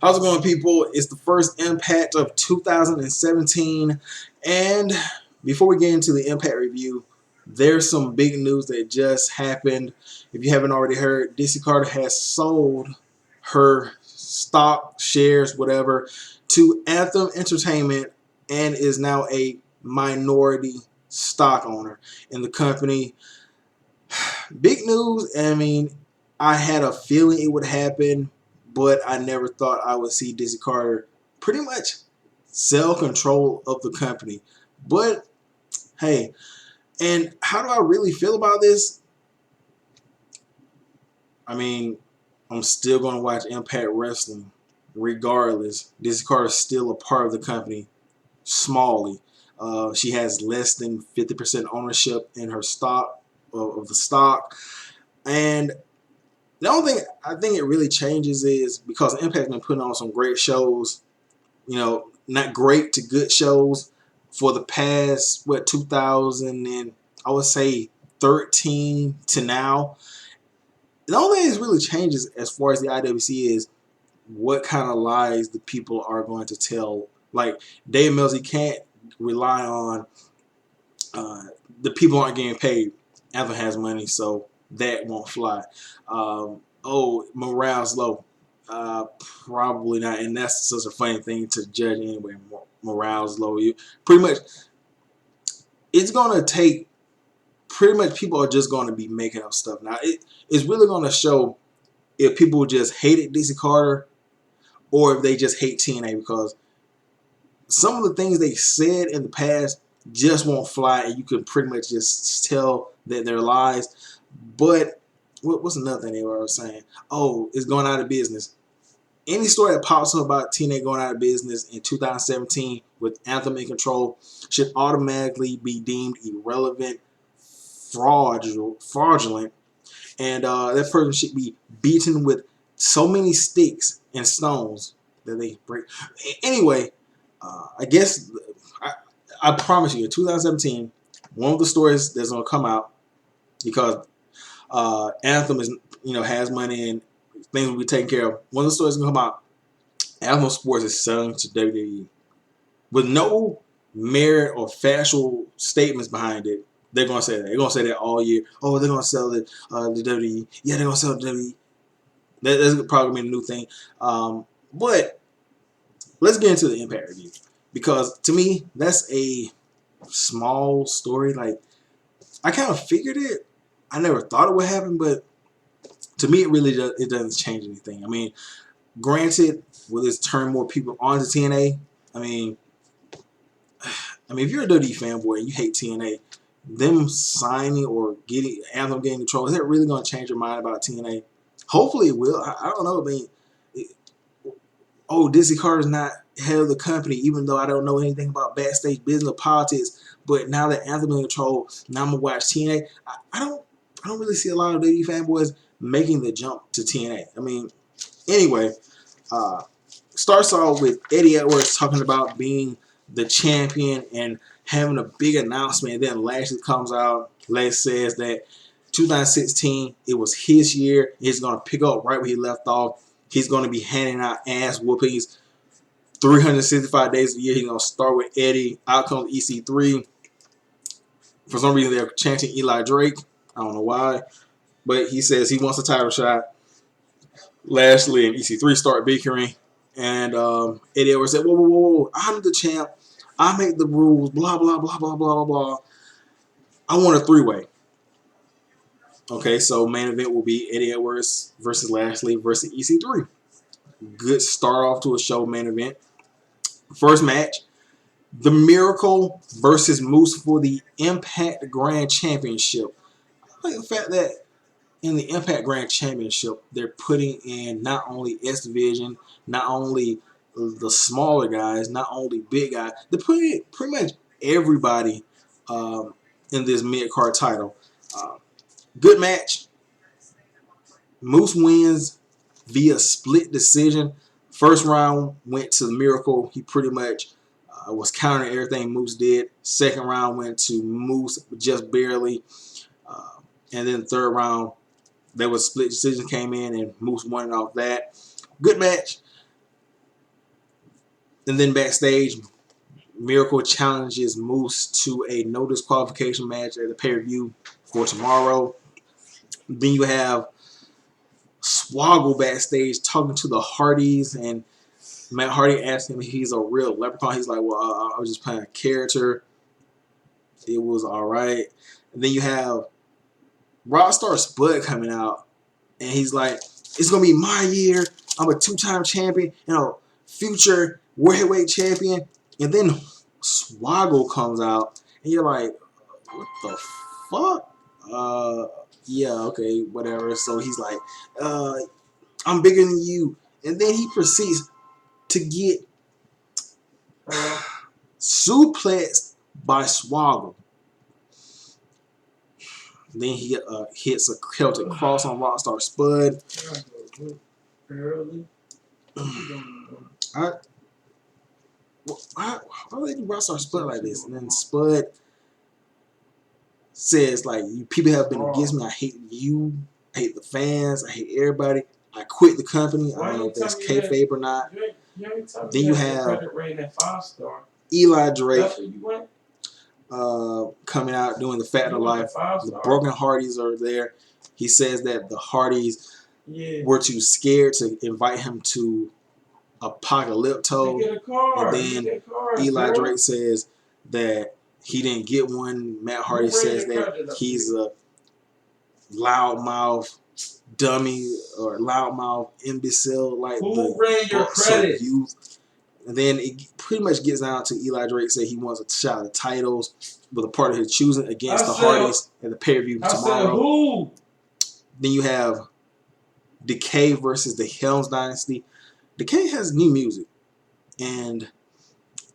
How's it going, people? It's the first Impact of 2017, and before we get into the Impact review, there's some big news that just happened. If you haven't already heard, Dixie Carter has sold her stock, shares, whatever, to Anthem Entertainment and is now a minority stock owner in the company. Big news. I mean, I had a feeling it would happen, but I never thought I would see Dixie Carter pretty much sell control of the company. But hey, and how do I really feel about this? I mean, I'm still going to watch Impact Wrestling regardless. Dixie Carter is still a part of the company, smallly. She has less than 50% ownership in her stock, of the stock. And the only thing I think it really changes is because Impact's been putting on some great shows, not great to good shows for the past 2000 and I would say 13 to now. The only thing that really changes as far as the IWC is what kind of lies the people are going to tell. Like Dave Mills, he can't rely on the people aren't getting paid. Anthem has money, so that won't fly. Morale's low. Probably not, and that's such a funny thing to judge anyway. Morale's low. You pretty much, it's gonna take. Pretty much, people are just going to be making up stuff now. It's really going to show if people just hated Dixie Carter or if they just hate TNA, because some of the things they said in the past just won't fly, and you can pretty much just tell that they're lies. But what's another thing they were saying? Oh, it's going out of business. Any story that pops up about TNA going out of business in 2017 with Anthem in control should automatically be deemed irrelevant, fraudulent, and that person should be beaten with so many sticks and stones that they break. Anyway, I guess I promise you, in 2017, one of the stories that's going to come out, because Anthem is has money and things will be taken care of. One of the stories going to come out, Anthem Sports is selling to WWE with no merit or factual statements behind it. They're going to say that. They're going to say that all year. Oh, they're going to sell it to WWE. Yeah, they're going to sell it to WWE. That's probably be a new thing. But let's get into the Impact review, because to me, that's a small story. Like, I kind of figured it. I never thought it would happen, but to me, it doesn't change anything. I mean, granted, will this turn more people onto TNA? I mean, if you're a WWE fanboy and you hate TNA, them signing or getting Anthem getting control, is that really going to change your mind about TNA? Hopefully it will. I don't know. I mean, Dixie Carter's not head of the company, even though I don't know anything about backstage business or politics. But now that Anthem in control, now I'm gonna watch TNA. I don't really see a lot of WWE fanboys making the jump to TNA. I mean, anyway, starts off with Eddie Edwards talking about being the champion and having a big announcement. And then Lashley comes out. Lashley says that 2016, it was his year. He's going to pick up right where he left off. He's going to be handing out ass whoopings 365 days a year. He's going to start with Eddie. Out comes EC3. For some reason, they're chanting Eli Drake. I don't know why. But he says he wants a title shot. Lashley and EC3 start bickering. And Eddie Edwards said, whoa, I'm the champ. I make the rules, blah, blah, blah, blah, blah, blah. I want a three-way. Okay, so main event will be Eddie Edwards versus Lashley versus EC3. Good start off to a show main event. First match, The Miracle versus Moose for the Impact Grand Championship. I like the fact that in the Impact Grand Championship, they're putting in not only S Division, not only the smaller guys, not only big guys, they're putting pretty much everybody in this mid-card title. Good match. Moose wins via split decision. First round went to the Miracle. He pretty much was countering everything Moose did. Second round went to Moose just barely. And then third round, there was split decision came in and Moose won it off that. Good match. And then backstage, Miracle challenges Moose to a no disqualification match at the pay-per-view for tomorrow. Then you have Swoggle backstage talking to the Hardys, and Matt Hardy asked him if he's a real leprechaun. He's like, well, I was just playing a character. It was all right. And then you have Rockstar Spud coming out, and he's like, it's going to be my year. I'm a two-time champion, future world heavyweight champion. And then Swoggle comes out, and you're like, what the fuck? Yeah, okay, whatever. So he's like, I'm bigger than you. And then he proceeds to get suplexed by Swoggle. Then he hits a Celtic cross on Rockstar Spud. Why do they do Rockstar Spud like this? And then Spud says, like, you people have been against me. I hate you. I hate the fans. I hate everybody. I quit the company. I don't know if that's kayfabe or not. Then you have Eli Drake coming out doing the Fact of Life. The Broken Hardys are there. He says that the Hardys were too scared to invite him to Apocalypto. And then Eli Drake says that he didn't get one. Matt Hardy says that he's a loudmouth dummy or loudmouth imbecile like the Bucks of youth. And then it pretty much gets down to Eli Drake say he wants a shot at the titles with a part of his choosing against the Hardys at the pay-per-view tomorrow. Then you have Decay versus the Helms Dynasty. Decay has new music, and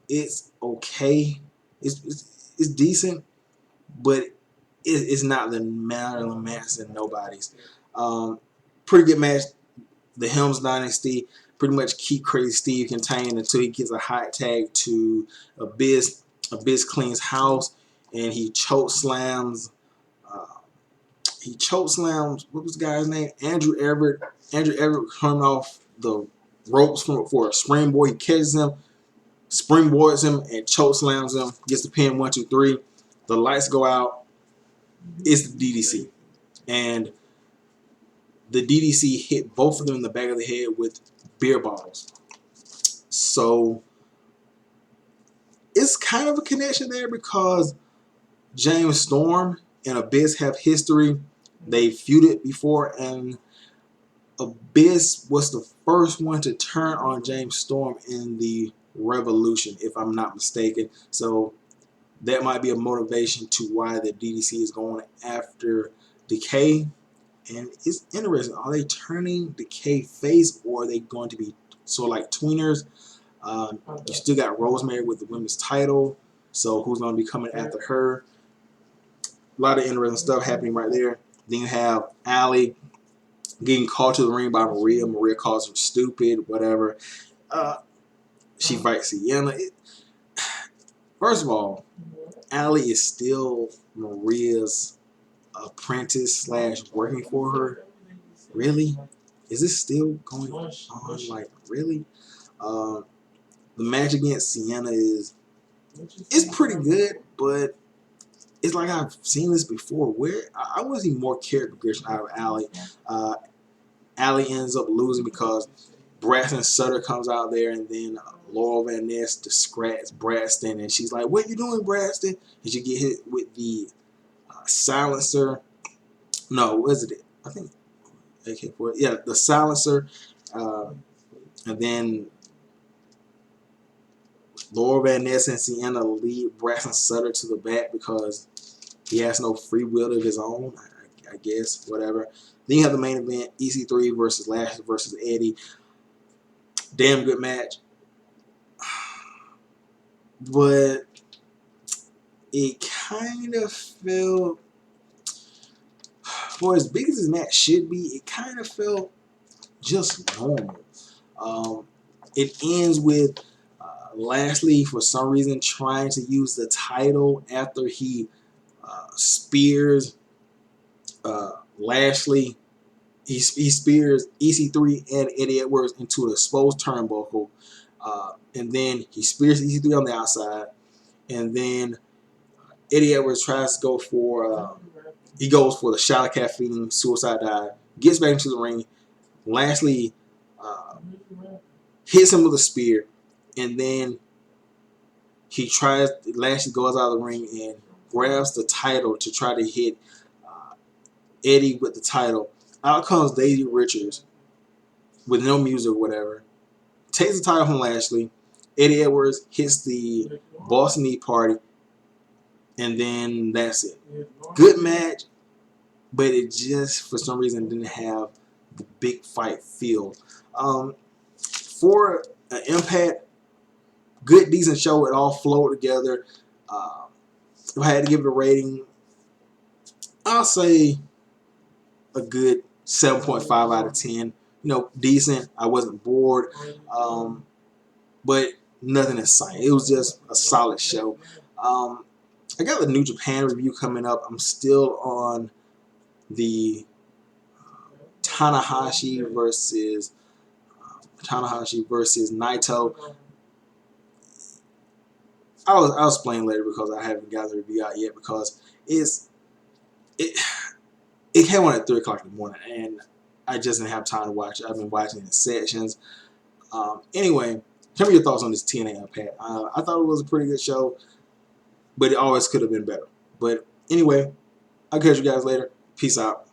it's okay. It's decent, but it's not the Marilyn Manson nobodies. Pretty good match. The Helms Dynasty pretty much keep Crazy Steve contained until he gets a hot tag to Abyss. Abyss cleans house, and he choke slams. What was the guy's name? Andrew Everett. Andrew Everett coming off the ropes for a springboard. He catches him, springboards him, and choke slams him. Gets the pin 1, 2, 3. The lights go out. It's the DDC, and the DDC hit both of them in the back of the head with beer bottles. So it's kind of a connection there because James Storm and Abyss have history. They feuded before, and Abyss was the first one to turn on James Storm in the Revolution, if I'm not mistaken. So that might be a motivation to why the DDC is going after Decay. And it's interesting. Are they turning Decay face, or are they going to be sort of like tweeners? You still got Rosemary with the women's title. So who's going to be coming after her? A lot of interesting stuff happening right there. Then you have Allie getting called to the ring by Maria. Maria calls her stupid, whatever. She fights Sienna. First of all, Allie is still Maria's apprentice slash working for her. Really? Is this still going on? Like, really? The match against Sienna is pretty good, but it's like I've seen this before. Where I want to see more character progression out of Allie. Allie ends up losing because Braxton Sutter comes out there, and then Laurel Van Ness discrets Braxton, and she's like, "What are you doing, Braxton?" And she get hit with the silencer. No, was it? I think AK-4. Yeah, the silencer, and then Laurel Van Ness and Sienna lead Braxton Sutter to the back because he has no free will of his own, I guess, whatever. Then you have the main event, EC3 versus Lashley versus Eddie. Damn good match. But it kind of felt, for as big as this match should be, it kind of felt just normal. It ends with Lashley, for some reason, trying to use the title after he spears Lashley. He spears EC3 and Eddie Edwards into an exposed turnbuckle. And then he spears EC3 on the outside. And then Eddie Edwards tries to go for, he goes for the shot of caffeine, suicide dive, gets back into the ring. Lashley hits him with a spear, and then Lashley goes out of the ring and grabs the title to try to hit Eddie with the title. Out comes Daisy Richards with no music or whatever. Takes the title from Lashley. Eddie Edwards hits the Boston Knee Party, and then that's it. Good match, but it just, for some reason, didn't have the big fight feel. For an Impact, good, decent show. It all flowed together. If I had to give it a rating, I'll say a good 7.5 out of 10. You know, decent. I wasn't bored, but nothing exciting. It was just a solid show. I got the New Japan review coming up. I'm still on the Tanahashi versus Naito. I'll explain later because I haven't got the review out yet because it came on at 3 o'clock in the morning and I just didn't have time to watch it. I've been watching it in sections. Anyway, tell me your thoughts on this TNA Impact. I thought it was a pretty good show, but it always could have been better. But anyway, I'll catch you guys later. Peace out.